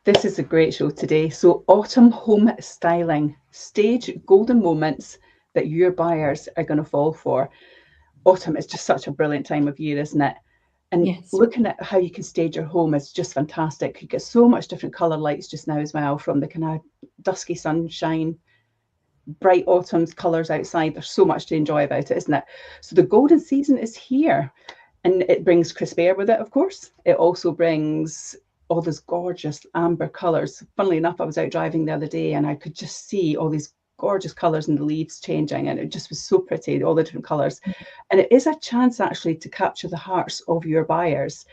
This is a great show today. So autumn home styling, stage golden moments that your buyers are going to fall for. Autumn is just such a brilliant time of year, isn't it? And Yes. looking at how you can stage your home is just fantastic. You get so much different colour lights just now as well, from the kind of dusky sunshine, bright autumn colours outside. There's so much to enjoy about it, isn't it? So the golden season is here, and it brings crisp air with it, of course. It also brings all those gorgeous amber colours. Funnily enough, I was out driving the other day and I could just see all these gorgeous colours in the leaves changing, and it just was so pretty, all the different colours. And it is a chance actually to capture the hearts of your buyers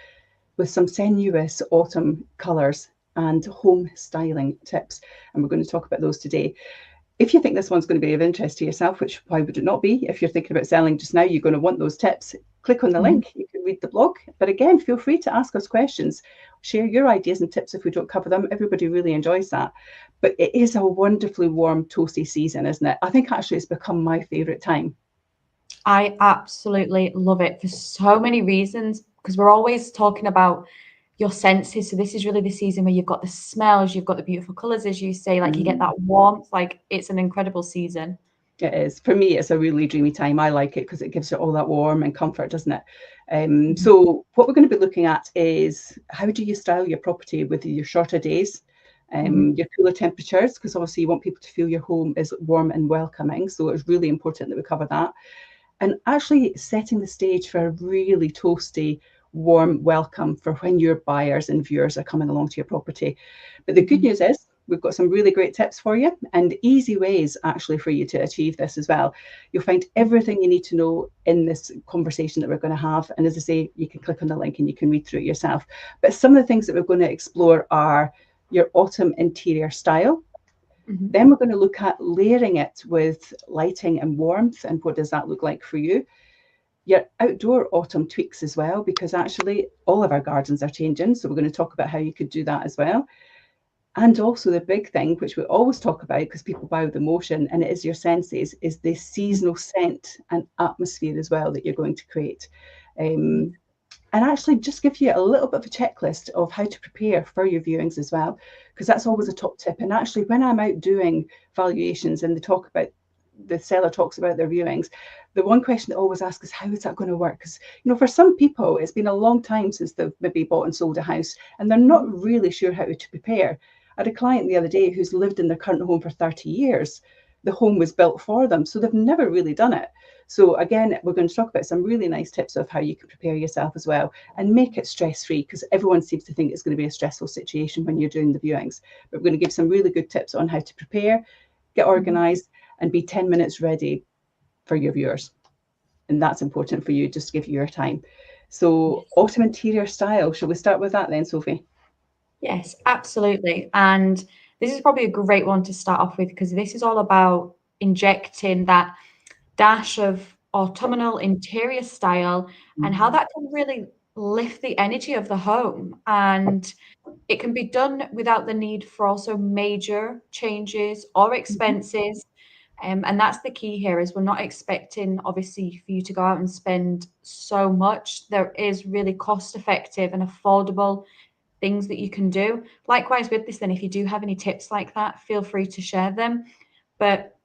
with some sensuous autumn colours and home styling tips. And we're going to talk about those today. If you think this one's going to be of interest to yourself, which why would it not be? If you're thinking about selling just now, you're going to want those tips. Click on the link, you can read the blog. But again, feel free to ask us questions. Share your ideas and tips if we don't cover them. Everybody really enjoys that. But it is a wonderfully warm, toasty season, isn't it? I think actually it's become my favourite time. I absolutely love it for so many reasons, because we're always talking about your senses. So this is really the season where you've got the smells, you've got the beautiful colours, as you say, like you get that warmth. Like, it's an incredible season. It is. For me, it's a really dreamy time. I like it because it gives you all that warm and comfort, doesn't it? So what we're going to be looking at is how do you style your property with your shorter days, your cooler temperatures, because obviously you want people to feel your home is warm and welcoming. So it's really important that we cover that. And actually setting the stage for a really toasty, warm welcome for when your buyers and viewers are coming along to your property. But the good news is we've got some really great tips for you and easy ways actually for you to achieve this as well. You'll find everything you need to know in this conversation that we're going to have. And as I say, you can click on the link and you can read through it yourself. But some of the things that we're going to explore are your autumn interior style. Then we're going to look at layering it with lighting and warmth, and what does that look like for you. Your outdoor autumn tweaks as well, because actually all of our gardens are changing. So we're going to talk about how you could do that as well. And also the big thing, which we always talk about because people buy with emotion, and it is your senses, is the seasonal scent and atmosphere as well that you're going to create. And actually just give you a little bit of a checklist of how to prepare for your viewings as well, because that's always a top tip. And actually, when I'm out doing valuations and the seller talks about their viewings, the one question they always ask is, how is that going to work? Because, for some people, it's been a long time since they've maybe bought and sold a house, and they're not really sure how to prepare. I had a client the other day who's lived in their current home for 30 years. The home was built for them, so they've never really done it. So again, we're going to talk about some really nice tips of how you can prepare yourself as well and make it stress-free, because everyone seems to think it's going to be a stressful situation when you're doing the viewings. But we're going to give some really good tips on how to prepare, get organised, and be 10 minutes ready for your viewers. And that's important for you, just to give you your time. So autumn interior style, shall we start with that then, Sophie? Yes, absolutely. And this is probably a great one to start off with, because this is all about injecting that dash of autumnal interior style and how that can really lift the energy of the home. And it can be done without the need for also major changes or expenses. And that's the key here, is we're not expecting, obviously, for you to go out and spend so much. There is really cost-effective and affordable things that you can do. Likewise with this, then, if you do have any tips like that, feel free to share them. But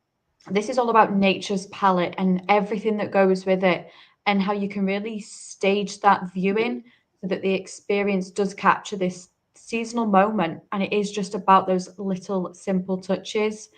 this is all about nature's palette and everything that goes with it, and how you can really stage that viewing so that the experience does capture this seasonal moment. And it is just about those little simple touches,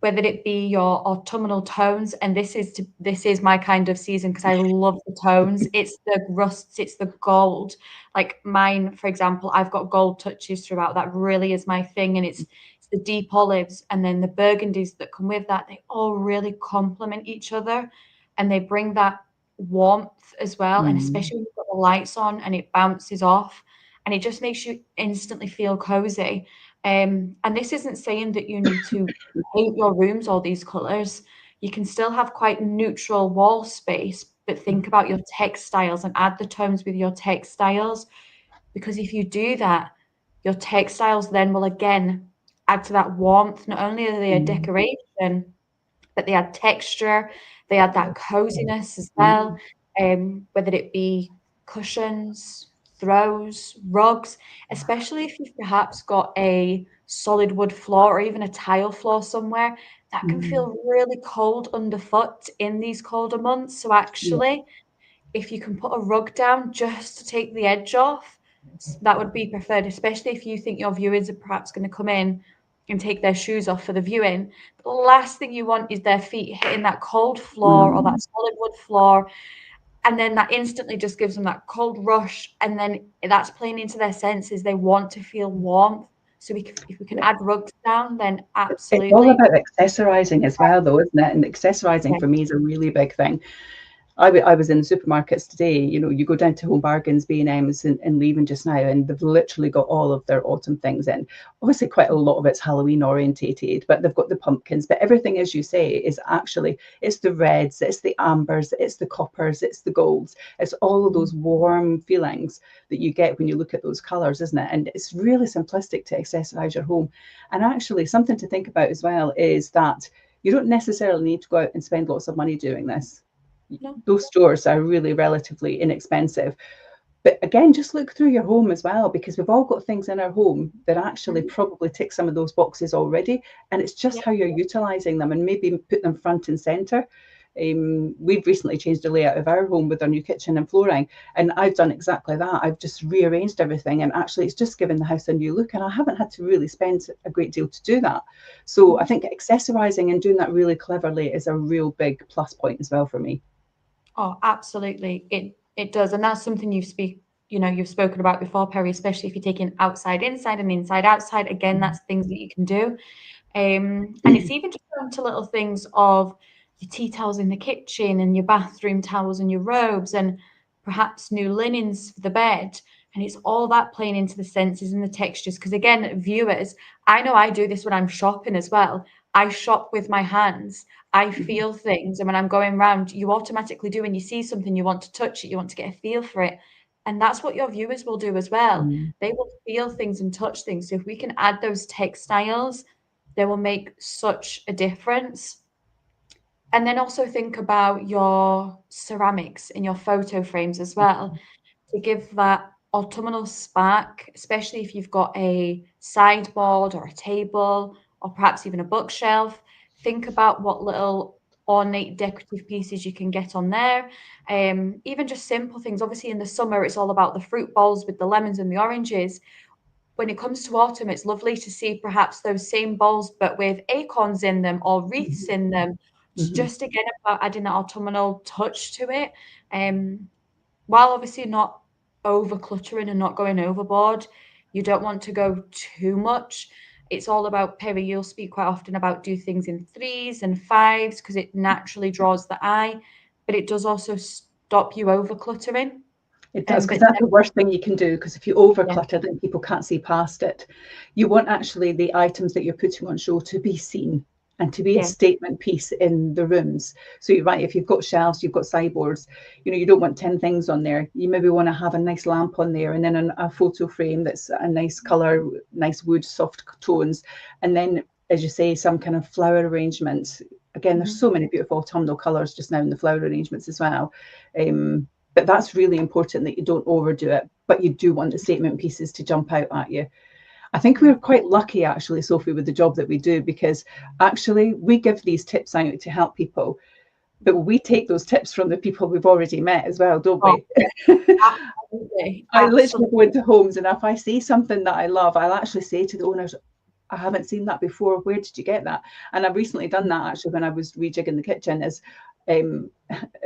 whether it be your autumnal tones. And this is my kind of season, because I love the tones. It's the rusts, it's the gold. Like mine, for example, I've got gold touches throughout. That really is my thing. And it's the deep olives and then the burgundies that come with that. They all really complement each other, and they bring that warmth as well. And especially when you've got the lights on and it bounces off, and it just makes you instantly feel cozy. And this isn't saying that you need to paint your rooms all these colors. You can still have quite neutral wall space, but think about your textiles and add the tones with your textiles. Because if you do that, your textiles then will again add to that warmth. Not only are they a decoration, but they add texture, they add that coziness as well. Whether it be cushions, throws, rugs, especially if you've perhaps got a solid wood floor or even a tile floor somewhere, that can feel really cold underfoot in these colder months. So actually, if you can put a rug down just to take the edge off, that would be preferred, especially if you think your viewers are perhaps going to come in and take their shoes off for the viewing. The last thing you want is their feet hitting that cold floor or that solid wood floor, and then that instantly just gives them that cold rush, and then that's playing into their senses. They want to feel warmth. So if we can add rugs down, then absolutely. It's all about accessorizing as well, though, isn't it? And accessorizing for me is a really big thing. I was in the supermarkets today. You go down to Home Bargains, B&M's and Leaving just now, and they've literally got all of their autumn things in. Obviously, quite a lot of it's Halloween orientated, but they've got the pumpkins. But everything, as you say, is actually, it's the reds, it's the ambers, it's the coppers, it's the golds. It's all of those warm feelings that you get when you look at those colours, isn't it? And it's really simplistic to accessorize your home. And actually, something to think about as well is that you don't necessarily need to go out and spend lots of money doing this. No. Those stores are really relatively inexpensive. But again, just look through your home as well, because we've all got things in our home that actually probably tick some of those boxes already. And it's just how you're utilizing them, and maybe put them front and center. We've recently changed the layout of our home with our new kitchen and flooring, and I've done exactly that. I've just rearranged everything, and actually it's just given the house a new look, and I haven't had to really spend a great deal to do that. So I think accessorizing and doing that really cleverly is a real big plus point as well for me. Oh, absolutely. It does. And that's something you've spoken about before, Perrie, especially if you're taking outside inside and inside outside. Again, that's things that you can do. And it's even just down to little things of your tea towels in the kitchen and your bathroom towels and your robes and perhaps new linens for the bed. And it's all that playing into the senses and the textures. Because again, viewers, I know I do this when I'm shopping as well. I shop with my hands. I feel things. And when I'm going around, you automatically do. When you see something, you want to touch it, you want to get a feel for it. And that's what your viewers will do as well. They will feel things and touch things. So if we can add those textiles, they will make such a difference. And then also think about your ceramics in your photo frames as well, to give that autumnal spark, especially if you've got a sideboard or a table or perhaps even a bookshelf. Think about what little ornate decorative pieces you can get on there. Even just simple things. Obviously in the summer, it's all about the fruit bowls with the lemons and the oranges. When it comes to autumn, it's lovely to see perhaps those same bowls, but with acorns in them or wreaths in them. Just again about adding that autumnal touch to it. While obviously not over cluttering and not going overboard, you don't want to go too much. It's all about, Perrie, you'll speak quite often about do things in 3s and 5s because it naturally draws the eye, but it does also stop you over cluttering. It does, because that's the worst thing you can do, because if you overclutter, then people can't see past it. You want actually the items that you're putting on show to be seen and to be a statement piece in the rooms. So you're right, if you've got shelves, you've got sideboards, you don't want 10 things on there. You maybe want to have a nice lamp on there, and then a photo frame that's a nice colour, nice wood, soft tones. And then, as you say, some kind of flower arrangement. Again, there's so many beautiful autumnal colours just now in the flower arrangements as well. But that's really important, that you don't overdo it, but you do want the statement pieces to jump out at you. I think we're quite lucky, actually, Sophie, with the job that we do, because actually we give these tips out to help people, but we take those tips from the people we've already met as well, don't we? Absolutely. I literally go into homes, and if I see something that I love, I'll actually say to the owners, I haven't seen that before. Where did you get that? And I've recently done that actually when I was rejigging the kitchen. As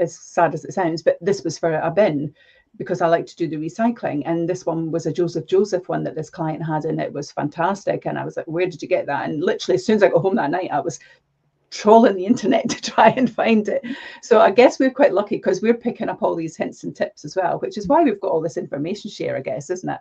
sad as it sounds, but this was for a bin, because I like to do the recycling, and this one was a Joseph one that this client had, and it was fantastic. And I was like, where did you get that? And literally as soon as I got home that night, I was trawling the internet to try and find it. So I guess we're quite lucky, because we're picking up all these hints and tips as well, which is why we've got all this information share, I guess, isn't it?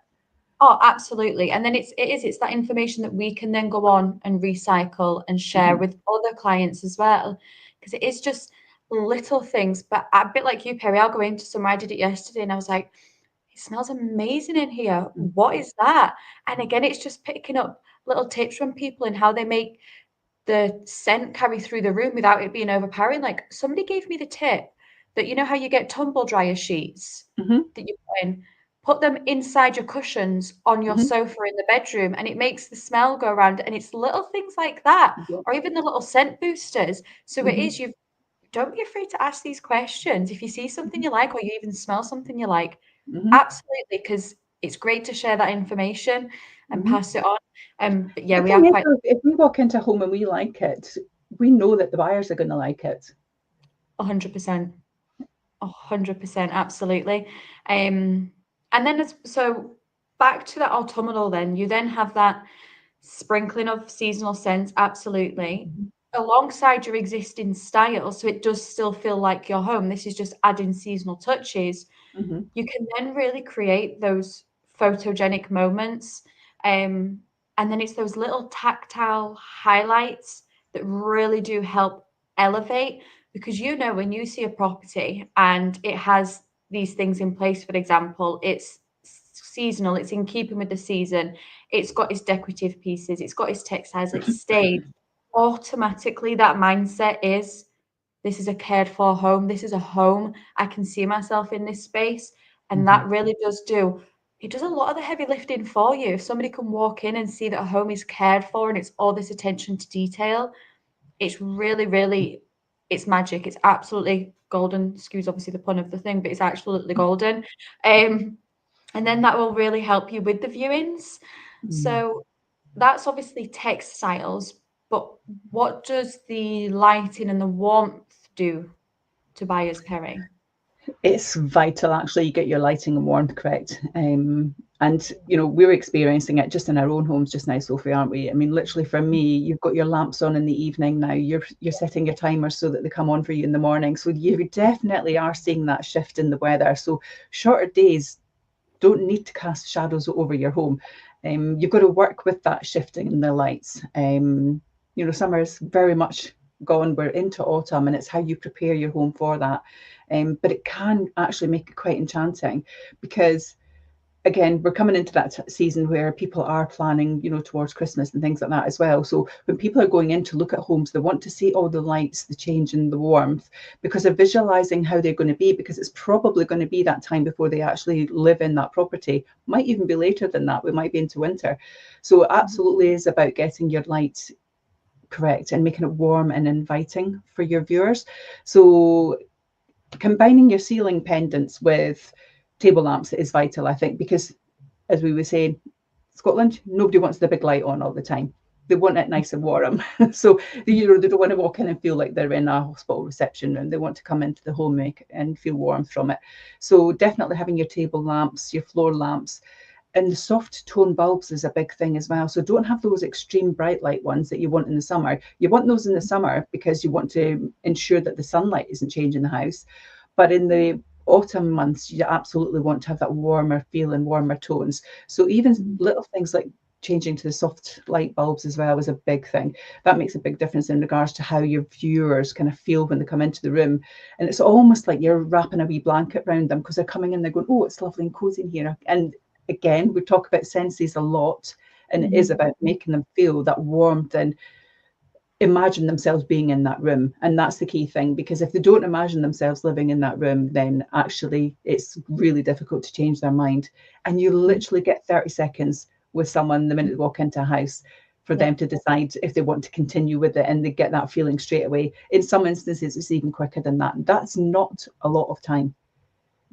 Oh, absolutely. And then it's that information that we can then go on and recycle and share with other clients as well, because it is just little things. But a bit like you, Perrie, I'll go into somewhere. I did it yesterday and I was like, it smells amazing in here. What is that? And again, it's just picking up little tips from people and how they make the scent carry through the room without it being overpowering. Like, somebody gave me the tip that, how you get tumble dryer sheets that you put in. put them inside your cushions on your sofa in the bedroom, and it makes the smell go around. And it's little things like that, or even the little scent boosters. So it is, don't be afraid to ask these questions. If you see something you like, or you even smell something you like, absolutely, because it's great to share that information and pass it on. But yeah, we are quite. If we walk into a home and we like it, we know that the buyers are going to like it. 100%. 100%, absolutely. And then so back to that autumnal, then you then have that sprinkling of seasonal scents, absolutely, alongside your existing style, so it does still feel like your home. This is just adding seasonal touches. You can then really create those photogenic moments, and then it's those little tactile highlights that really do help elevate, because when you see a property and it has these things in place, for example, it's seasonal, it's in keeping with the season, it's got its decorative pieces, it's got its textiles, it's staged, automatically that mindset is, this is a cared for home, this is a home, I can see myself in this space. And that really does it does a lot of the heavy lifting for you. If somebody can walk in and see that a home is cared for and it's all this attention to detail, it's really, really, it's magic. It's absolutely golden. Excuse obviously the pun of the thing, but it's absolutely golden. And then that will really help you with the viewings. So that's obviously textiles, but what does the lighting and the warmth do to buyers, Perrie? It's vital, actually, you get your lighting and warmth correct. And we're experiencing it just in our own homes just now, Sophie, aren't we? I mean, literally for me, you've got your lamps on in the evening now. You're setting your timers so that they come on for you in the morning. So you definitely are seeing that shift in the weather. So shorter days don't need to cast shadows over your home. You've got to work with that shifting in the lights. Summer is very much gone. We're into autumn, and it's how you prepare your home for that. But it can actually make it quite enchanting, because again, we're coming into that season where people are planning, towards Christmas and things like that as well. So when people are going in to look at homes, they want to see all the lights, the change in the warmth, because they're visualizing how they're going to be, because it's probably going to be that time before they actually live in that property. Might even be later than that. We might be into winter. So it absolutely is about getting your light correct and making it warm and inviting for your viewers. So combining your ceiling pendants with table lamps is vital, I think, because as we were saying, Scotland, nobody wants the big light on all the time. They want it nice and warm. So they don't want to walk in and feel like they're in a hospital reception room. They want to come into the home and feel warm from it. So definitely having your table lamps, your floor lamps, and the soft tone bulbs is a big thing as well. So don't have those extreme bright light ones that you want in the summer. You want those in the summer because you want to ensure that the sunlight isn't changing the house. But in the autumn months, you absolutely want to have that warmer feel and warmer tones. So even little things like changing to the soft light bulbs as well is a big thing. That makes a big difference in regards to how your viewers kind of feel when they come into the room. And it's almost like you're wrapping a wee blanket around them, because they're coming in, they're going, oh, it's lovely and cozy in here. And again, we talk about senses a lot, and it is about making them feel that warmth and imagine themselves being in that room. And that's the key thing, because if they don't imagine themselves living in that room, then actually it's really difficult to change their mind. And you literally get 30 seconds with someone the minute they walk into a house for them to decide if they want to continue with it, and they get that feeling straight away. In some instances, it's even quicker than that. And that's not a lot of time.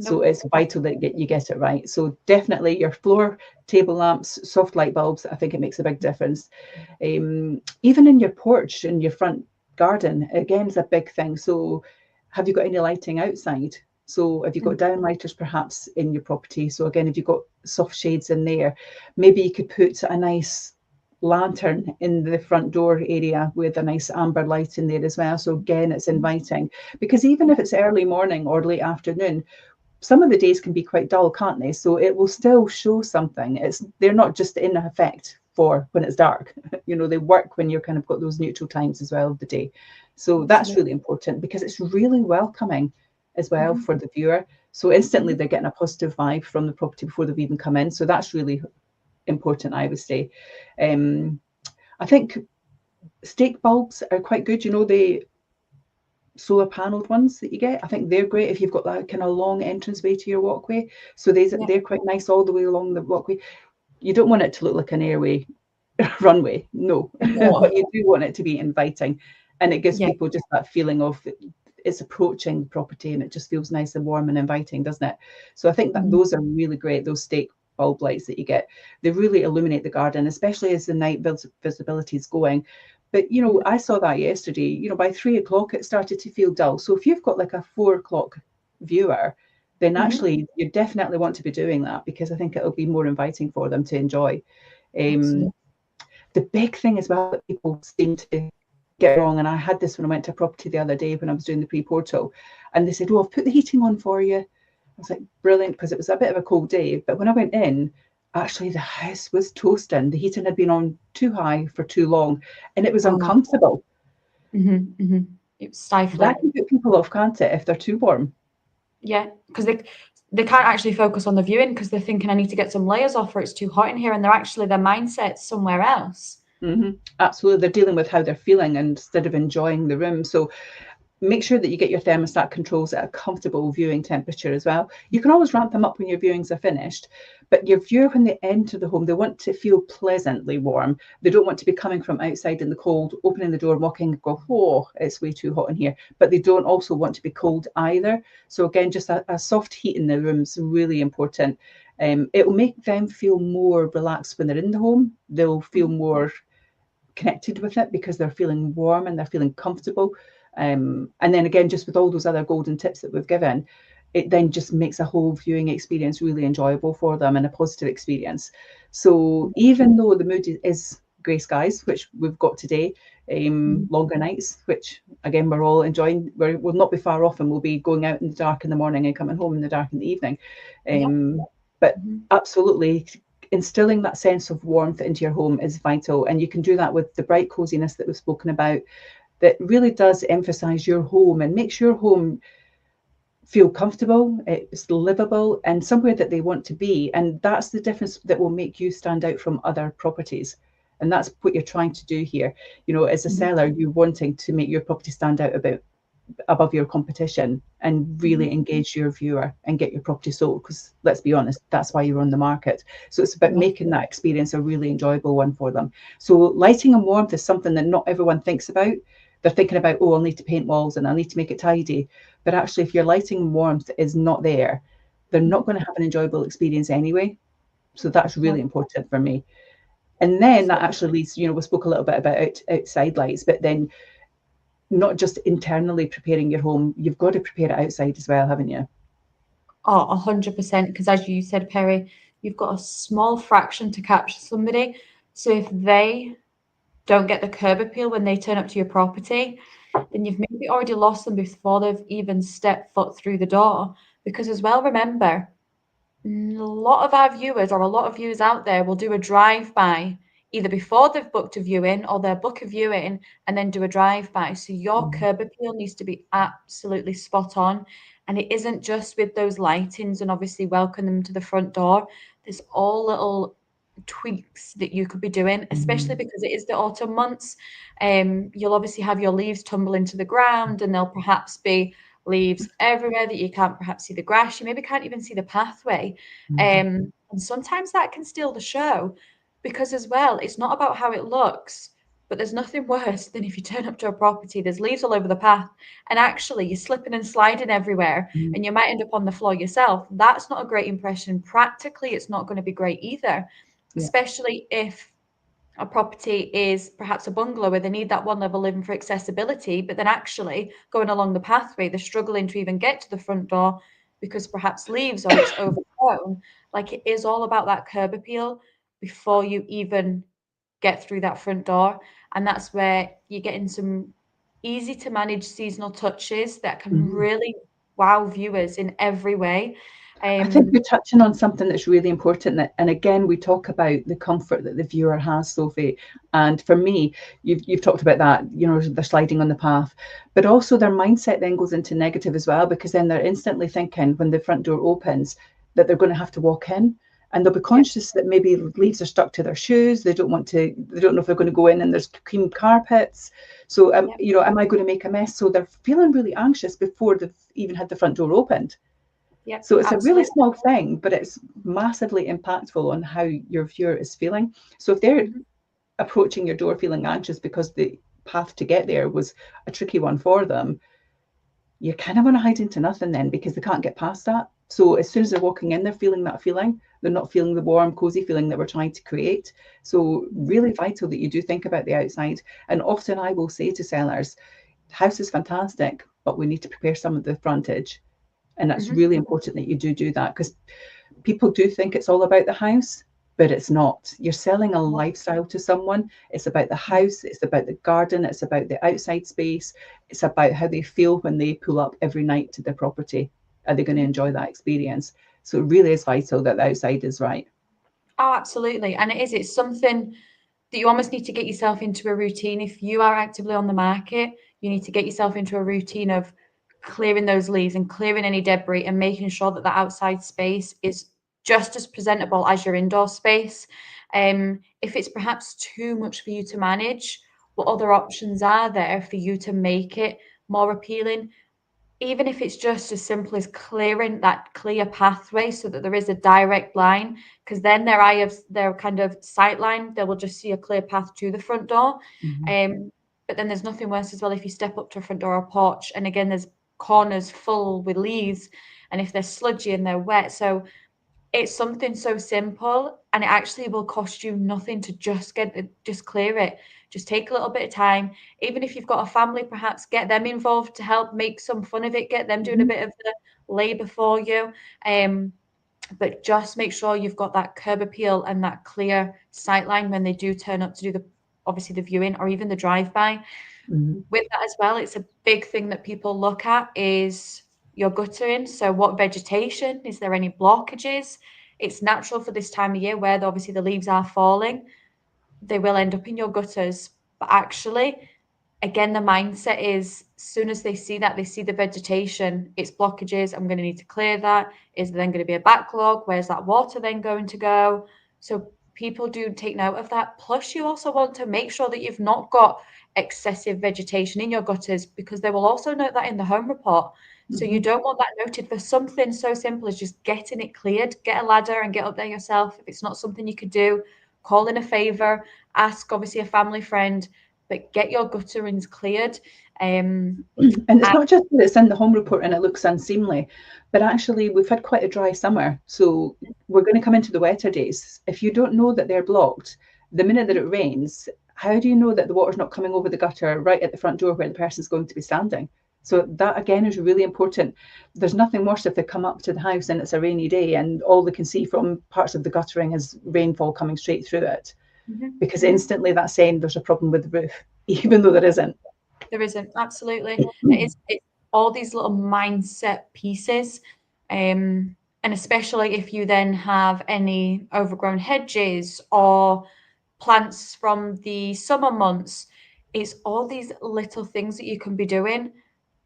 So it's vital that you get it right. So definitely your floor, table lamps, soft light bulbs, I think it makes a big difference. Even in your porch, in your front garden, again, is a big thing. So have you got any lighting outside? So have you got downlighters perhaps in your property? So again, if you've got soft shades in there, maybe you could put a nice lantern in the front door area with a nice amber light in there as well. So again, it's inviting, because even if it's early morning or late afternoon, some of the days can be quite dull, can't they? So it will still show something. They're not just in effect for when it's dark. They work when you're kind of got those neutral times as well of the day. So that's really important, because it's really welcoming as well for the viewer. So instantly they're getting a positive vibe from the property before they've even come in. So that's really important, I would say. I think stake bulbs are quite good. They solar panelled ones that you get. I think they're great if you've got that kind of long entranceway to your walkway. So they're quite nice all the way along the walkway. You don't want it to look like an airway runway, no. But you do want it to be inviting, and it gives people just that feeling of it's approaching the property, and it just feels nice and warm and inviting, doesn't it? So I think that those are really great, those stake bulb lights that you get. They really illuminate the garden, especially as the night visibility is going. But you know, I saw that yesterday, you know, by 3 o'clock it started to feel dull. So if you've got like a 4 o'clock viewer, then actually you definitely want to be doing that, because I think it'll be more inviting for them to enjoy. The big thing as well that people seem to get wrong, and I had this when I went to a property the other day when I was doing the pre-portal, and they said, oh, I've put the heating on for you. I was like, brilliant, because it was a bit of a cold day. But when I went in, actually the house was toasting. The heating had been on too high for too long, and it was uncomfortable. It was stifling. That can put people off, can't it, if they're too warm? Yeah, because they can't actually focus on the viewing because they're thinking, I need to get some layers off or it's too hot in here, and they're actually, their mindset's somewhere else. Absolutely. They're dealing with how they're feeling instead of enjoying the room. So make sure that you get your thermostat controls at a comfortable viewing temperature as well. You can always ramp them up when your viewings are finished, but your viewer, when they enter the home, they want to feel pleasantly warm. They don't want to be coming from outside in the cold, opening the door, walking and go, oh, it's way too hot in here. But they don't also want to be cold either. So again, just a soft heat in the room is really important. It will make them feel more relaxed when they're in the home. They'll feel more connected with it because they're feeling warm and they're feeling comfortable. And then again, just with all those other golden tips that we've given, it then just makes a whole viewing experience really enjoyable for them and a positive experience. So even though the mood is grey skies, which we've got today, longer nights, which again we're all enjoying, we'll not be far off, and we'll be going out in the dark in the morning and coming home in the dark in the evening. But absolutely, instilling that sense of warmth into your home is vital, and you can do that with the bright coziness that we've spoken about. That really does emphasize your home and makes your home feel comfortable, it's livable, and somewhere that they want to be. And that's the difference that will make you stand out from other properties. And that's what you're trying to do here. You know, as a seller, you're wanting to make your property stand out above your competition and really engage your viewer and get your property sold, because let's be honest, that's why you're on the market. So it's about making that experience a really enjoyable one for them. So lighting and warmth is something that not everyone thinks about. They're thinking about, oh, I'll need to paint walls and I'll need to make it tidy. But actually, if your lighting and warmth is not there, they're not going to have an enjoyable experience anyway. So that's really important for me. And then that actually leads, you know, we spoke a little bit about outside lights, but then not just internally preparing your home, you've got to prepare it outside as well, haven't you? Oh, 100%. Because as you said, Perrie, you've got a small fraction to capture somebody. So if they don't get the curb appeal when they turn up to your property, then you've maybe already lost them before they've even stepped foot through the door. Because as well, remember, a lot of our viewers, or a lot of viewers out there, will do a drive-by either before they've booked a viewing, or they'll book a viewing and then do a drive-by. So your curb appeal needs to be absolutely spot on. And it isn't just with those lightings and obviously welcome them to the front door. There's all little tweaks that you could be doing, especially because it is the autumn months. You'll obviously have your leaves tumble into the ground, and there'll perhaps be leaves everywhere that you can't perhaps see the grass. You maybe can't even see the pathway. And sometimes that can steal the show, because as well, it's not about how it looks, but there's nothing worse than if you turn up to a property, there's leaves all over the path, and actually you're slipping and sliding everywhere, and you might end up on the floor yourself. That's not a great impression. Practically, it's not going to be great either. Especially if a property is perhaps a bungalow where they need that one level living for accessibility, but then actually going along the pathway, they're struggling to even get to the front door because perhaps leaves or it's overgrown. Like, it is all about that curb appeal before you even get through that front door. And that's where you're getting some easy to manage seasonal touches that can really wow viewers in every way. I think you're touching on something that's really important. And again, we talk about the comfort that the viewer has, Sophie. And for me, you've talked about that, you know, they're sliding on the path, but also their mindset then goes into negative as well, because then they're instantly thinking when the front door opens that they're going to have to walk in. and they'll be conscious that maybe leaves are stuck to their shoes. They don't know if they're going to go in and there's cream carpets. So, you know, am I going to make a mess? So they're feeling really anxious before they've even had the front door opened. Yeah, so it's a really small thing, but it's massively impactful on how your viewer is feeling. So if they're approaching your door feeling anxious because the path to get there was a tricky one for them, you kind of want to hide into nothing then, because they can't get past that. So as soon as they're walking in, they're feeling that feeling. They're not feeling the warm, cozy feeling that we're trying to create. So really vital that you do think about the outside. And often I will say to sellers, the house is fantastic, but we need to prepare some of the frontage. And that's really important that you do that, because people do think it's all about the house, but it's not. You're selling a lifestyle to someone. It's about the house, it's about the garden, it's about the outside space, it's about how they feel when they pull up every night to their property. Are they going to enjoy that experience? So it really is vital that the outside is right. Oh, absolutely. And it's something that you almost need to get yourself into a routine. If you are actively on the market, you need to get yourself into a routine of clearing those leaves and clearing any debris and making sure that the outside space is just as presentable as your indoor space. If it's perhaps too much for you to manage, what other options are there for you to make it more appealing? Even if it's just as simple as clearing that clear pathway so that there is a direct line, because then their kind of sight line, they will just see a clear path to the front door. But then there's nothing worse as well if you step up to a front door or porch, and again, there's corners full with leaves, and if they're sludgy and they're wet. So it's something so simple, and it actually will cost you nothing to just clear it. Just take a little bit of time. Even if you've got a family, perhaps get them involved to help make some fun of it, get them doing a bit of the labor for you. But just make sure you've got that curb appeal and that clear sight line when they do turn up to do obviously the viewing or even the drive-by. With that as well, it's a big thing that people look at is your guttering. So what vegetation, is there any blockages? It's natural for this time of year where obviously the leaves are falling, they will end up in your gutters. But actually, again, the mindset is as soon as they see that, they see the vegetation, it's blockages, I'm going to need to clear that. Is there then going to be a backlog? Where's that water then going to go? So people do take note of that. Plus, you also want to make sure that you've not got excessive vegetation in your gutters, because they will also note that in the home report. So you don't want that noted for something so simple as just getting it cleared. Get a ladder and get up there yourself. If it's not something you could do, call in a favor, ask obviously a family friend, but get your gutterings cleared. And it's not just that it's in the home report and it looks unseemly, but actually we've had quite a dry summer. So we're going to come into the wetter days. If you don't know that they're blocked, the minute that it rains, how do you know that the water's not coming over the gutter right at the front door where the person's going to be standing? So that again is really important. There's nothing worse if they come up to the house and it's a rainy day and all they can see from parts of the guttering is rainfall coming straight through it. Because instantly that's saying there's a problem with the roof, even though there isn't. There isn't, absolutely. It's all these little mindset pieces. And especially if you then have any overgrown hedges or plants from the summer months, it's all these little things that you can be doing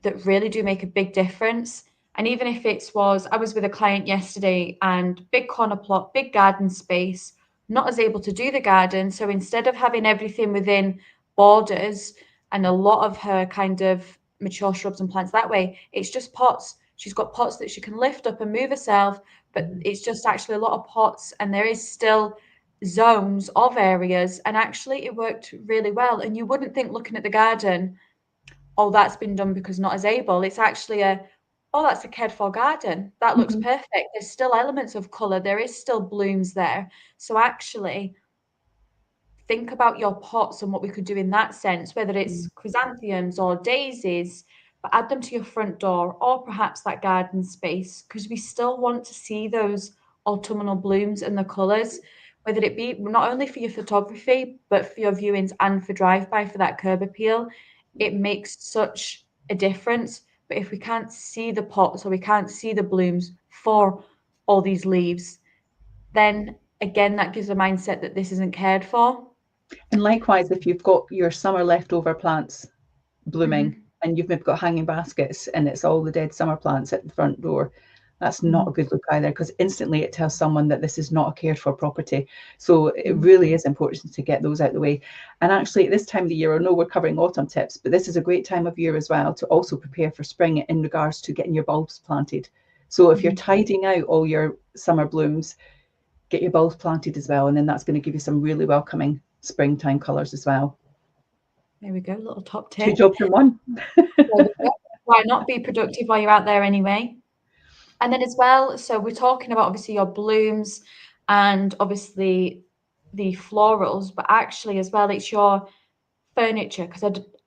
that really do make a big difference. And even if I was with a client yesterday and big corner plot, big garden space, not as able to do the garden. So instead of having everything within borders and a lot of her kind of mature shrubs and plants that way, it's just pots. She's got pots that she can lift up and move herself, but it's just actually a lot of pots, and there is still zones of areas, and actually it worked really well. And you wouldn't think, looking at the garden, oh, that's been done because not as able. It's actually that's a cared for garden. That looks perfect. There's still elements of colour. There is still blooms there. So actually think about your pots and what we could do in that sense, whether it's chrysanthemums or daisies, but add them to your front door or perhaps that garden space, because we still want to see those autumnal blooms and the colours, whether it be not only for your photography, but for your viewings and for drive-by for that curb appeal. It makes such a difference. But if we can't see the pots or we can't see the blooms for all these leaves, then again, that gives a mindset that this isn't cared for. And likewise, if you've got your summer leftover plants blooming and you've maybe got hanging baskets and it's all the dead summer plants at the front door, That's not a good look either, because instantly it tells someone that this is not a cared for property. So it really is important to get those out of the way. And actually at this time of the year, I know we're covering autumn tips, but this is a great time of year as well to also prepare for spring in regards to getting your bulbs planted. So if you're tidying out all your summer blooms, get your bulbs planted as well, and then that's going to give you some really welcoming springtime colours as well. There we go, little top tip. 2 jobs in one. Why not be productive while you're out there anyway? And then as well, so we're talking about obviously your blooms and obviously the florals, but actually as well, it's your furniture. Because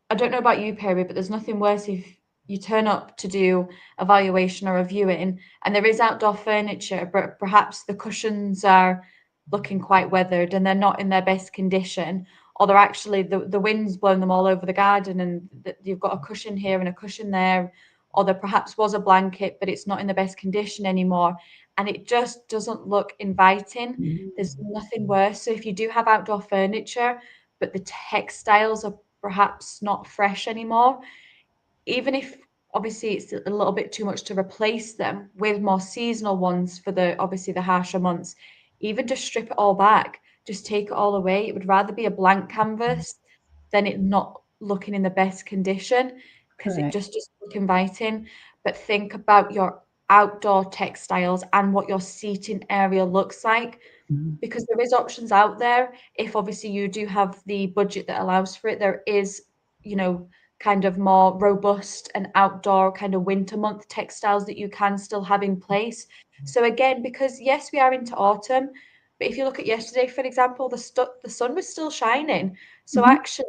I don't know about you, Perrie, but there's nothing worse if you turn up to do a valuation or a viewing and there is outdoor furniture, but perhaps the cushions are looking quite weathered and they're not in their best condition, or they're actually, the wind's blown them all over the garden and you've got a cushion here and a cushion there, or there perhaps was a blanket, but it's not in the best condition anymore. And it just doesn't look inviting. There's nothing worse. So if you do have outdoor furniture, but the textiles are perhaps not fresh anymore, even if obviously it's a little bit too much to replace them with more seasonal ones for the obviously the harsher months, even just strip it all back, just take it all away. It would rather be a blank canvas than it not looking in the best condition, because it just doesn't look inviting. But think about your outdoor textiles and what your seating area looks like, because there is options out there. If obviously you do have the budget that allows for it, there is, kind of more robust and outdoor kind of winter month textiles that you can still have in place. So again, because yes, we are into autumn, but if you look at yesterday, for example, the sun was still shining. So actually,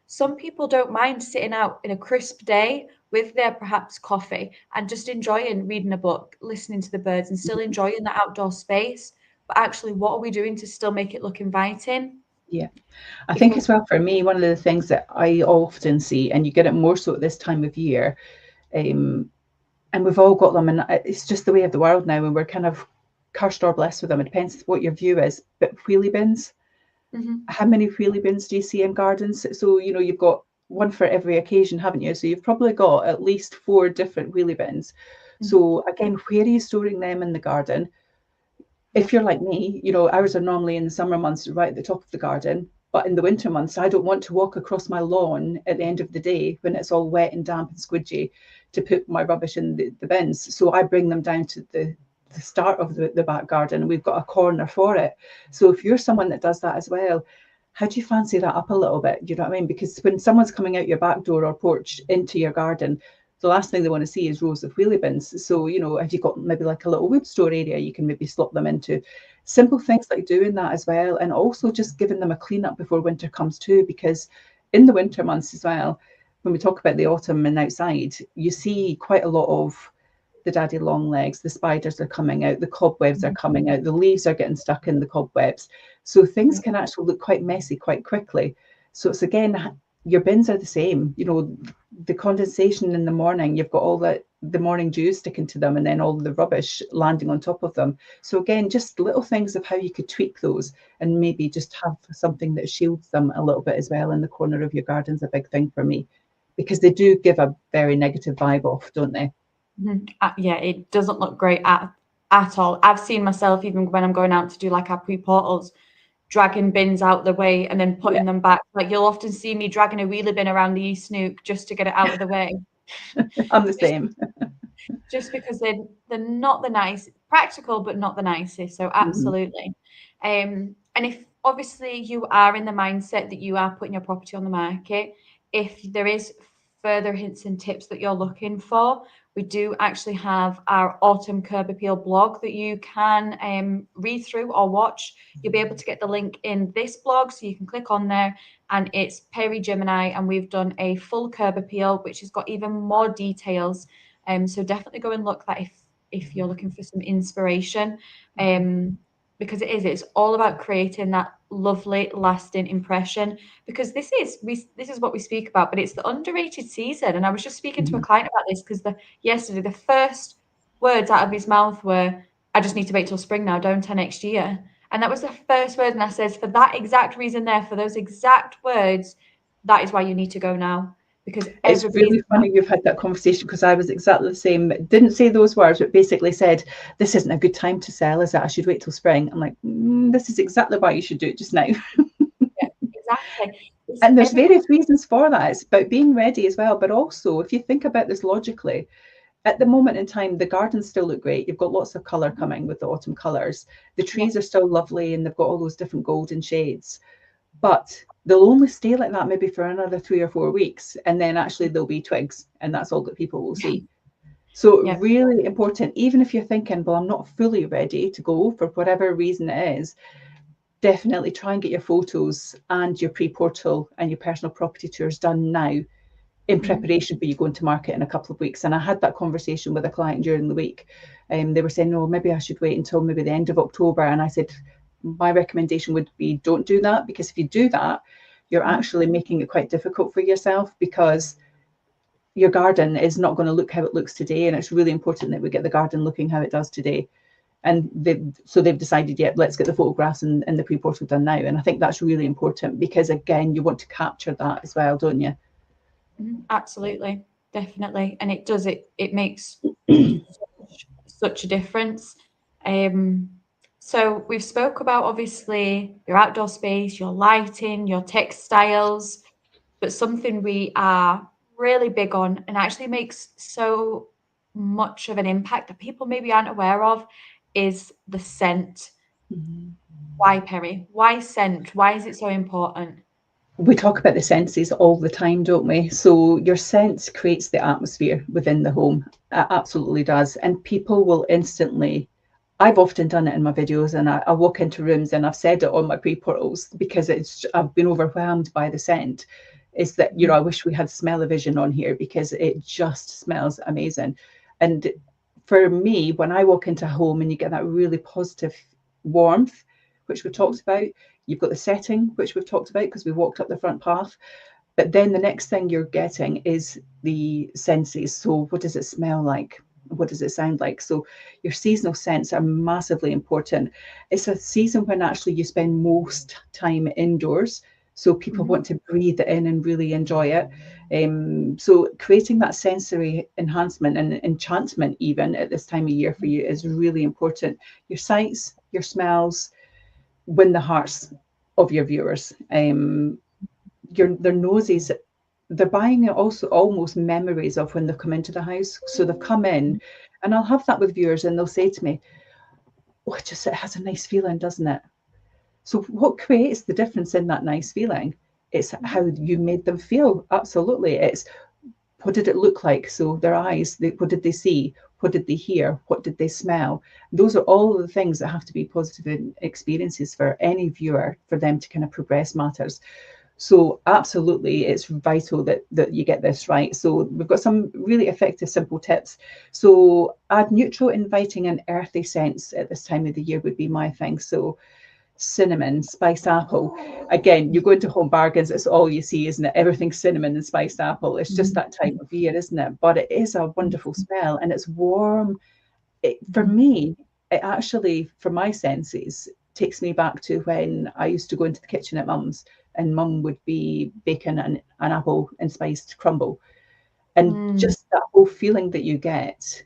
some people don't mind sitting out in a crisp day with their perhaps coffee and just enjoying reading a book, listening to the birds, and still enjoying the outdoor space. But actually, what are we doing to still make it look inviting? Yeah, I think as well for me, one of the things that I often see, and you get it more so at this time of year, and we've all got them, and it's just the way of the world now, and we're kind of cursed or blessed with them. It depends what your view is. But wheelie bins, how many wheelie bins do you see in gardens? So, you've got one for every occasion, haven't you? So you've probably got at least 4 different wheelie bins. So again, where are you storing them in the garden? If you're like me, ours are normally in the summer months right at the top of the garden, but in the winter months, I don't want to walk across my lawn at the end of the day when it's all wet and damp and squidgy to put my rubbish in the bins. So I bring them down to the start of the back garden, and we've got a corner for it. So if you're someone that does that as well, how do you fancy that up a little bit? Do you know what I mean? Because when someone's coming out your back door or porch into your garden, the last thing they want to see is rows of wheelie bins. So, if you've got maybe like a little wood store area, you can maybe slot them into. Simple things like doing that as well, and also just giving them a clean up before winter comes too, because in the winter months as well, when we talk about the autumn and outside, you see quite a lot of the daddy long legs, the spiders are coming out, the cobwebs are coming out, the leaves are getting stuck in the cobwebs. So things can actually look quite messy quite quickly. So it's again, your bins are the same, the condensation in the morning, you've got all the morning dew sticking to them, and then all the rubbish landing on top of them. So again, just little things of how you could tweak those, and maybe just have something that shields them a little bit as well in the corner of your garden's a big thing for me, because they do give a very negative vibe off, don't they? Yeah, it doesn't look great at all. I've seen myself, even when I'm going out to do like our pre-portals, dragging bins out the way and then putting them back. Like you'll often see me dragging a wheelie bin around the East Nook just to get it out of the way. I'm the same. Just because they're not the nice, practical, but not the nicest. So absolutely. And if obviously you are in the mindset that you are putting your property on the market, if there is further hints and tips that you're looking for, we do actually have our autumn curb appeal blog that you can read through or watch. You'll be able to get the link in this blog, so you can click on there, and it's Perrie Gemini, and we've done a full curb appeal, which has got even more details. So definitely go and look that if you're looking for some inspiration, because it's all about creating that lovely lasting impression, because this is what we speak about, but it's the underrated season. And I was just speaking to a client about this, because yesterday the first words out of his mouth were, I just need to wait till spring now, don't I, next year? And that was the first word. And I says, for that exact reason there, for those exact words, that is why you need to go now, because it's really funny you've had that conversation, because I was exactly the same. Didn't say those words, but basically said, this isn't a good time to sell, is it? I should wait till spring. I'm like, this is exactly why you should do it just now. Yeah, exactly. And there's various reasons for that. It's about being ready as well. But also, if you think about this logically, at the moment in time, the gardens still look great. You've got lots of colour coming with the autumn colours. The trees are still lovely, and they've got all those different golden shades. But they'll only stay like that maybe for another 3 or 4 weeks, and then actually there'll be twigs, and that's all that people will see. So really important, even if you're thinking, well, I'm not fully ready to go for whatever reason it is, definitely try and get your photos and your pre-portal and your personal property tours done now, in preparation for you going to market in a couple of weeks. And I had that conversation with a client during the week. They were saying, no, maybe I should wait until maybe the end of October. And I said, my recommendation would be, don't do that, because if you do that, you're actually making it quite difficult for yourself, because your garden is not going to look how it looks today. And it's really important that we get the garden looking how it does today. And they've decided, yeah, let's get the photographs and the pre-portal done now. And I think that's really important, because again, you want to capture that as well, don't you? Absolutely, definitely. And it makes such a difference. So we've spoke about obviously your outdoor space, your lighting, your textiles, but something we are really big on and actually makes so much of an impact that people maybe aren't aware of is the scent. Why, Perrie? Why scent? Why is it so important? We talk about the senses all the time, don't we? So your sense creates the atmosphere within the home. It absolutely does. And people will instantly, I've often done it in my videos, and I walk into rooms and I've said it on my pre-portals, because I've been overwhelmed by the scent. Is that, I wish we had smell-o-vision on here, because it just smells amazing. And for me, when I walk into a home and you get that really positive warmth, which we talked about, you've got the setting, which we've talked about because we walked up the front path. But then the next thing you're getting is the senses. So what does it smell like? What does it sound like? So your seasonal scents are massively important. It's a season when actually you spend most time indoors. So people want to breathe it in and really enjoy it. So creating that sensory enhancement and enchantment even at this time of year for you is really important. Your sights, your smells win the hearts of your viewers. Their noses, they're buying also almost memories of when they've come into the house. So they've come in, and I'll have that with viewers, and they'll say to me, oh, it has a nice feeling, doesn't it? So what creates the difference in that nice feeling? It's how you made them feel. Absolutely. It's what did it look like? So their eyes, what did they see? What did they hear? What did they smell? Those are all of the things that have to be positive experiences for any viewer for them to kind of progress matters. So absolutely, it's vital that you get this right. So we've got some really effective, simple tips. So add neutral, inviting and earthy scents at this time of the year would be my thing. So cinnamon, spiced apple. Again, you go into Home Bargains, it's all you see, isn't it? Everything's cinnamon and spiced apple. It's just that time of year, isn't it? But it is a wonderful smell, and it's warm. For me, it actually, for my senses, takes me back to when I used to go into the kitchen at Mum's, and Mum would be baking an apple and spiced crumble. And just that whole feeling that you get.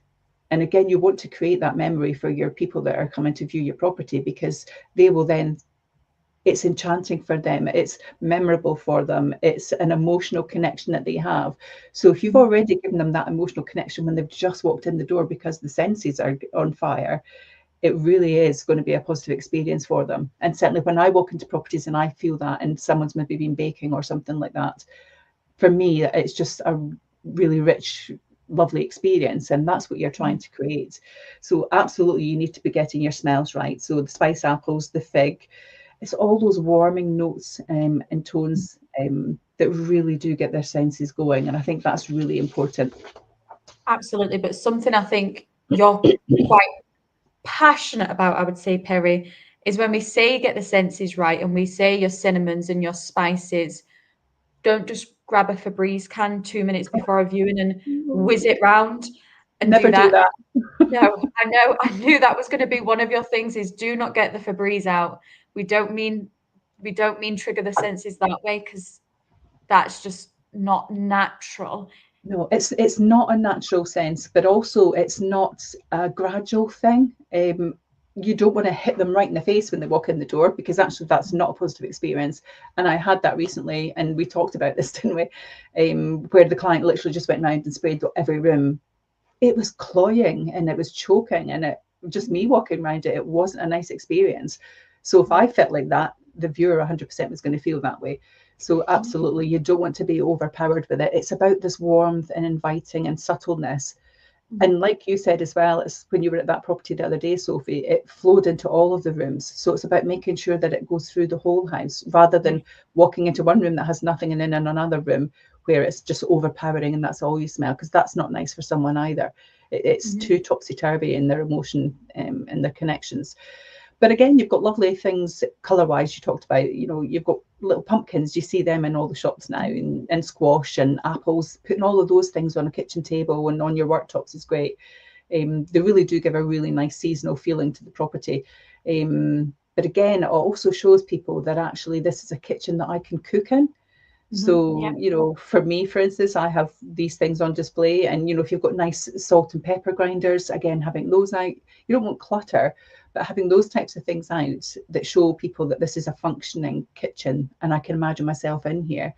And again, you want to create that memory for your people that are coming to view your property, because they will then, it's enchanting for them, it's memorable for them, it's an emotional connection that they have. So if you've already given them that emotional connection when they've just walked in the door because the senses are on fire, it really is going to be a positive experience for them. And certainly when I walk into properties and I feel that, and someone's maybe been baking or something like that, for me, it's just a really rich, lovely experience, and that's what you're trying to create. So absolutely, you need to be getting your smells right. So the spice apples, the fig, it's all those warming notes and tones that really do get their senses going, and I think that's really important. Absolutely, but something I think you're quite passionate about, I would say, Perrie, is when we say get the senses right and we say your cinnamons and your spices, don't just grab a Febreze can 2 minutes before a viewing and whiz it round and Never do that. No, I knew that was going to be one of your things, is do not get the Febreze out. We don't mean trigger the senses that way, because that's just not natural. No, it's not a natural sense, but also it's not a gradual thing. You don't want to hit them right in the face when they walk in the door, because actually that's not a positive experience. And I had that recently, and we talked about this, didn't we? Where the client literally just went around and sprayed every room. It was cloying and it was choking, and it just me walking around it, it wasn't a nice experience. So if I felt like that, the viewer 100% was going to feel that way. So absolutely, you don't want to be overpowered with it. It's about this warmth and inviting and subtleness. And like you said as well, it's when you were at that property the other day, Sophie, it flowed into all of the rooms. So it's about making sure that it goes through the whole house, rather than walking into one room that has nothing and then in another room where it's just overpowering and that's all you smell, because that's not nice for someone either. It's too topsy-turvy in their emotion and their connections. But again, you've got lovely things colour-wise. You talked about, you know, you've got little pumpkins. You see them in all the shops now, and squash and apples. Putting all of those things on a kitchen table and on your worktops is great. They really do give a really nice seasonal feeling to the property. But again, it also shows people that actually this is a kitchen that I can cook in. So, you know, for me, for instance, I have these things on display, and, you know, if you've got nice salt and pepper grinders, again, having those out, you don't want clutter, but having those types of things out that show people that this is a functioning kitchen and I can imagine myself in here.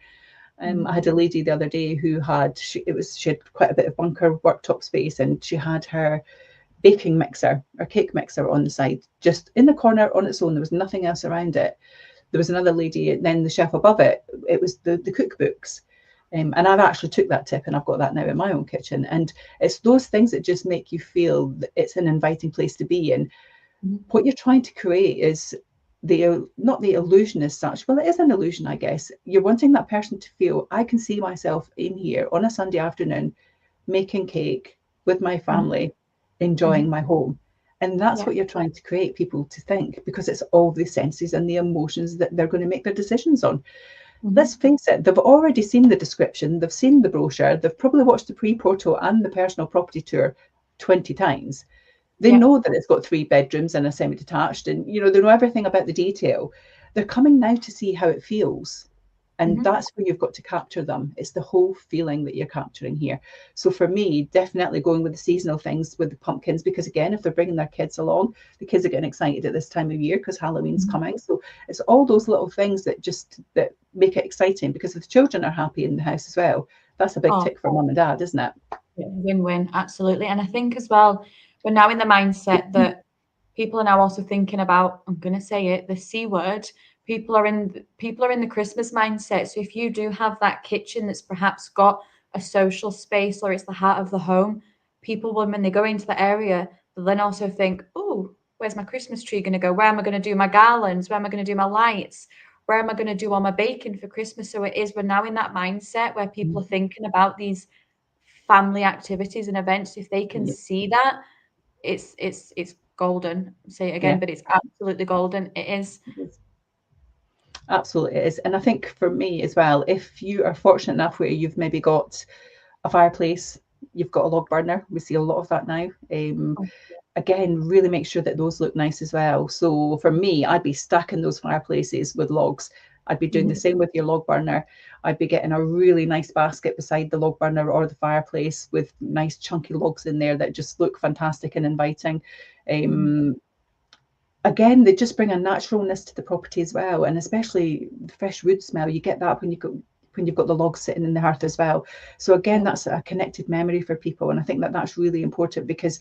I had a lady the other day who had, she had quite a bit of bunker worktop space, and she had her baking mixer or cake mixer on the side, just in the corner on its own. There was nothing else around it. There was another lady, and then the shelf above it, it was the cookbooks. And I've actually took that tip, and I've got that now in my own kitchen. And it's those things that just make you feel that it's an inviting place to be. And what you're trying to create is not the illusion as such. Well, it is an illusion, I guess. You're wanting that person to feel, I can see myself in here on a Sunday afternoon, making cake with my family, enjoying my home. And that's what you're trying to create people to think, because it's all the senses and the emotions that they're going to make their decisions on. Let's face it, they've already seen the description, they've seen the brochure, they've probably watched the pre-portal and the personal property tour 20 times. They know that it's got 3 bedrooms and a semi-detached, and, you know, they know everything about the detail. They're coming now to see how it feels. And that's where you've got to capture them. It's the whole feeling that you're capturing here. So for me, definitely going with the seasonal things with the pumpkins, because again, if they're bringing their kids along, the kids are getting excited at this time of year because Halloween's coming. So it's all those little things that make it exciting, because if the children are happy in the house as well, that's a big tick for mum and dad, isn't it? Win-win, absolutely. And I think as well, we're now in the mindset that people are now also thinking about, I'm going to say it, the C word. People are in the Christmas mindset. So if you do have that kitchen that's perhaps got a social space, or it's the heart of the home, people, when they go into the area, they'll then also think, oh, where's my Christmas tree going to go? Where am I going to do my garlands? Where am I going to do my lights? Where am I going to do all my baking for Christmas? So we're now in that mindset where people are thinking about these family activities and events. If they can see that, it's golden. I'll say it again, but it's absolutely golden. It is. Absolutely, it is. And I think for me as well, if you are fortunate enough where you've maybe got a fireplace, you've got a log burner, we see a lot of that now. Again, really make sure that those look nice as well. So for me, I'd be stacking those fireplaces with logs. I'd be doing the same with your log burner. I'd be getting a really nice basket beside the log burner or the fireplace with nice chunky logs in there that just look fantastic and inviting. Again, they just bring a naturalness to the property as well, and especially the fresh wood smell. You get that when you've got the logs sitting in the hearth as well. So again, that's a connected memory for people, and I think that that's really important, because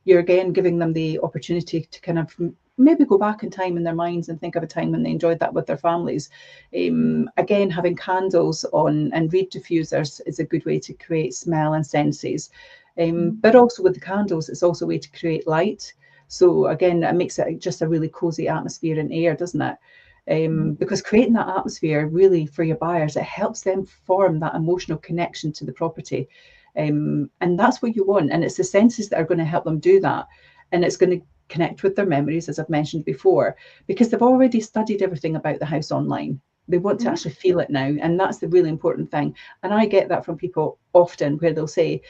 you're again giving them the opportunity to kind of maybe go back in time in their minds and think of a time when they enjoyed that with their families. Again, having candles on and reed diffusers is a good way to create smell and senses. But also with the candles, it's also a way to create light. So again, it makes it just a really cozy atmosphere and air, doesn't it? Because creating that atmosphere really for your buyers, it helps them form that emotional connection to the property. And that's what you want. And it's the senses that are going to help them do that. And it's going to connect with their memories, as I've mentioned before, because they've already studied everything about the house online. They want to actually feel it now. And that's the really important thing. And I get that from people often, where they'll say,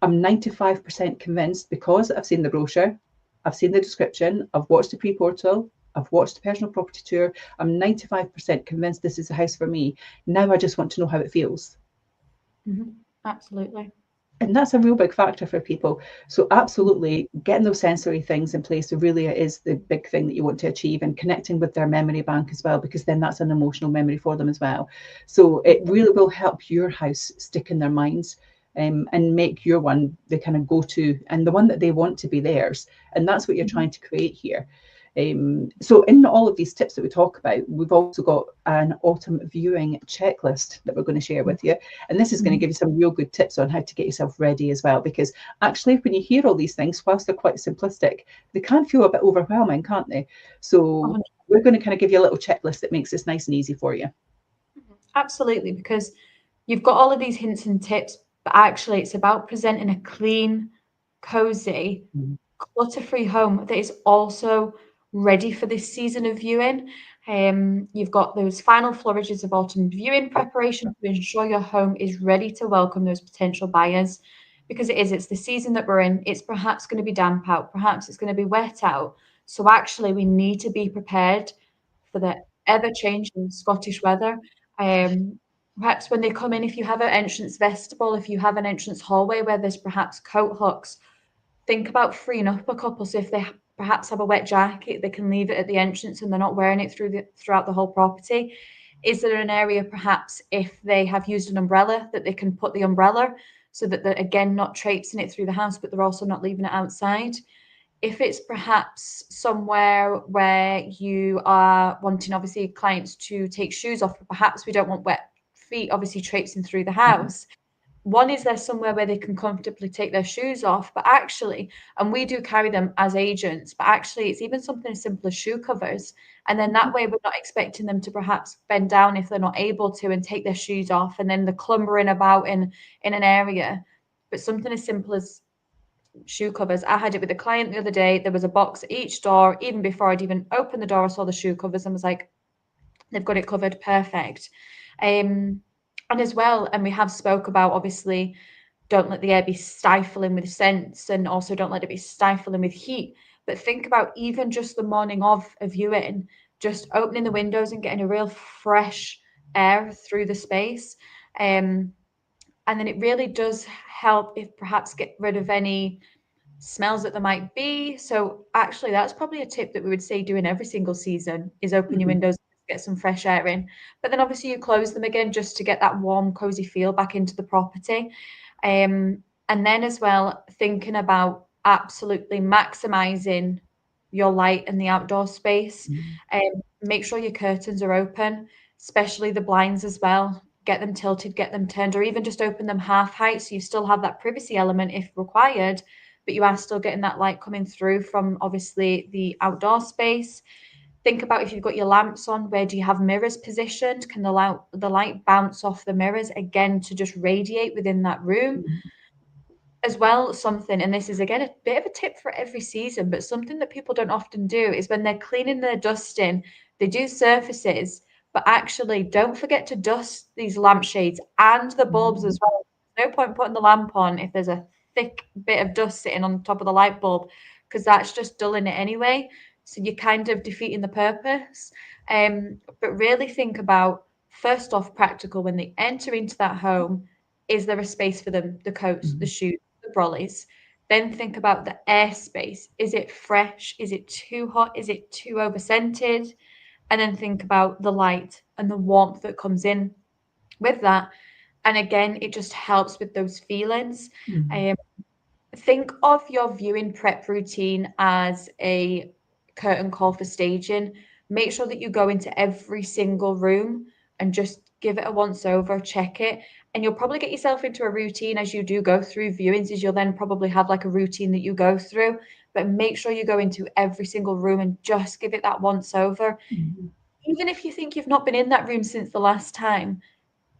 I'm 95% convinced because I've seen the brochure, I've seen the description, I've watched the pre-portal, I've watched the personal property tour. I'm 95% convinced this is a house for me. Now I just want to know how it feels. Absolutely. And that's a real big factor for people. So absolutely getting those sensory things in place really is the big thing that you want to achieve, and connecting with their memory bank as well, because then that's an emotional memory for them as well. So it really will help your house stick in their minds, and make your one the kind of go-to and the one that they want to be theirs. And that's what you're trying to create here. So in all of these tips that we talk about, we've also got an autumn viewing checklist that we're going to share with you. And this is going to give you some real good tips on how to get yourself ready as well. Because actually, when you hear all these things, whilst they're quite simplistic, they can feel a bit overwhelming, can't they? So we're going to kind of give you a little checklist that makes this nice and easy for you. Absolutely, because you've got all of these hints and tips, but actually it's about presenting a clean, cozy, clutter-free home that is also ready for this season of viewing. You've got those final flourishes of autumn viewing preparation to ensure your home is ready to welcome those potential buyers, because it's the season that we're in. It's perhaps going to be damp out, perhaps it's going to be wet out. So actually we need to be prepared for the ever-changing Scottish weather. Perhaps when they come in, if you have an entrance vestibule, if you have an entrance hallway where there's perhaps coat hooks, think about freeing up a couple. So if they perhaps have a wet jacket, they can leave it at the entrance and they're not wearing it throughout the whole property. Is there an area perhaps if they have used an umbrella that they can put the umbrella so that they're again not traipsing it through the house, but they're also not leaving it outside? If it's perhaps somewhere where you are wanting obviously clients to take shoes off, but perhaps we don't want wet feet obviously traipsing through the house. One, is there somewhere where they can comfortably take their shoes off? But actually, and we do carry them as agents, but actually it's even something as simple as shoe covers. And then that way we're not expecting them to perhaps bend down if they're not able to and take their shoes off, and then they're clumbering about in an area. But something as simple as shoe covers. I had it with a client the other day. There was a box at each door. Even before I'd even opened the door, I saw the shoe covers and was like, they've got it covered, perfect. And as well, and we have spoke about, obviously, don't let the air be stifling with scents, and also don't let it be stifling with heat. But think about even just the morning of a viewing, just opening the windows and getting a real fresh air through the space. And then it really does help if perhaps get rid of any smells that there might be. So actually that's probably a tip that we would say doing every single season is open your windows, get some fresh air in. But then obviously you close them again just to get that warm, cozy feel back into the property. And then as well, thinking about absolutely maximizing your light in the outdoor space. Make sure your curtains are open, especially the blinds as well. Get them tilted, get them turned, or even just open them half height so you still have that privacy element if required, but you are still getting that light coming through from obviously the outdoor space. Think about if you've got your lamps on, where do you have mirrors positioned? Can the light bounce off the mirrors again to just radiate within that room? As well, something, and this is again a bit of a tip for every season, but something that people don't often do is when they're cleaning their dusting, they do surfaces, but actually don't forget to dust these lampshades and the bulbs as well. There's no point putting the lamp on if there's a thick bit of dust sitting on top of the light bulb, because that's just dulling it anyway. So you're kind of defeating the purpose. But really think about, first off, practical when they enter into that home. Is there a space for them, the coats, the shoes, the brollies? Then think about the airspace. Is it fresh? Is it too hot? Is it too over scented? And then think about the light and the warmth that comes in with that. And again, it just helps with those feelings. Think of your viewing prep routine as a curtain call for staging. Make sure that you go into every single room and just give it a once over, check it. And you'll probably get yourself into a routine as you do go through viewings, is you'll then probably have like a routine that you go through. But make sure you go into every single room and just give it that once over. Even if you think you've not been in that room since the last time,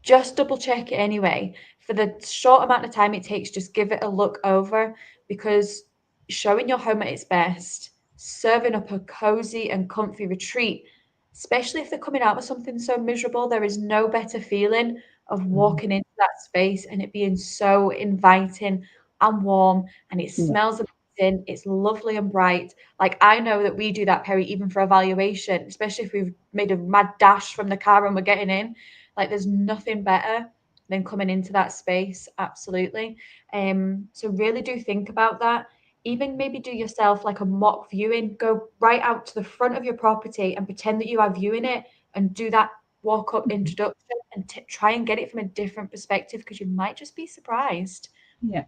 just double check it anyway. For the short amount of time it takes, just give it a look over, because showing your home at its best, serving up a cozy and comfy retreat, especially if they're coming out of something so miserable, there is no better feeling of walking into that space and it being so inviting and warm, and it smells amazing, it's lovely and bright. Like, I know that we do that, Perrie, even for evaluation, especially if we've made a mad dash from the car and we're getting in. Like, there's nothing better then coming into that space. Absolutely. So really do think about that. Even maybe do yourself like a mock viewing. Go right out to the front of your property and pretend that you are viewing it, and do that walk up introduction and try and get it from a different perspective, because you might just be surprised. Yeah,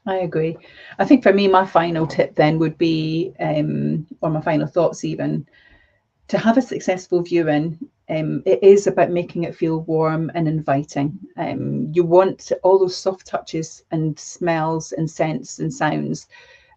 I agree. I think for me, my final tip then would be, or my final thoughts even, to have a successful viewing, it is about making it feel warm and inviting. You want all those soft touches and smells and scents and sounds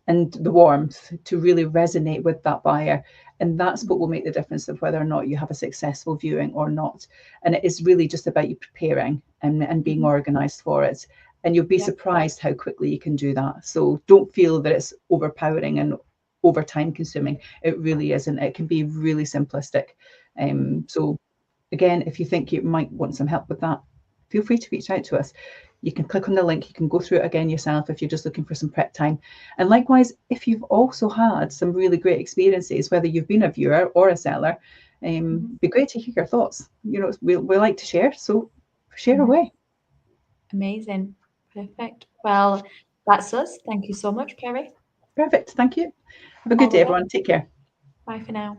and the warmth to really resonate with that buyer. And that's what will make the difference of whether or not you have a successful viewing or not. And it is really just about you preparing and being organized for it. And you'll be surprised how quickly you can do that. So don't feel that it's overpowering and over time consuming. It really isn't. It can be really simplistic. So again, if you think you might want some help with that, feel free to reach out to us. You can click on the link, you can go through it again yourself if you're just looking for some prep time. And likewise, if you've also had some really great experiences, whether you've been a viewer or a seller, be great to hear your thoughts. You know, we like to share, so share away. Amazing. Perfect. Well, that's us. Thank you so much, Perrie. Perfect. Thank you. Have a good day, everyone. Take care. Bye for now.